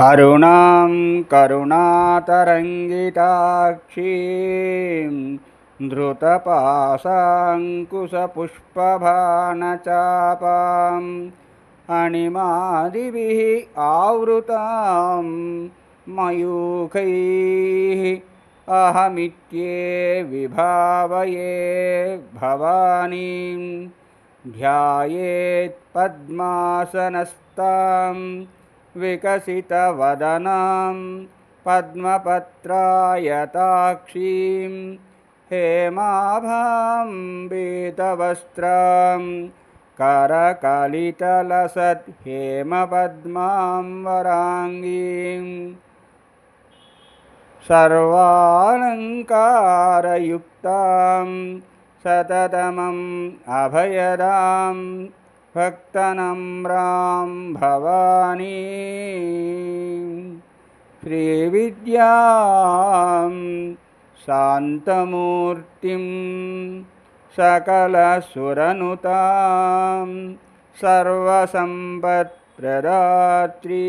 अरुणां करुणातरङ्गिताक्षीं धृतपाशाङ्कुशपुष्पबाणचापाम् अणिमादिभिः आवृतां मयूखैः अहमित्ये विभावये भवानीं ध्यायेत् पद्मासनस्तां विकसितवदनां पद्मपत्रायताक्षीं हेमाभां पीतवस्त्रां करकलितलसद्हेमपद्मां वराङ्गीं सर्वालङ्कारयुक्तां सततमम् अभयदां भक्तनम्रां भवानी श्रीविद्यां शान्तमूर्तिं सकलसुरनुतां सर्वसम्पत्प्रदात्री।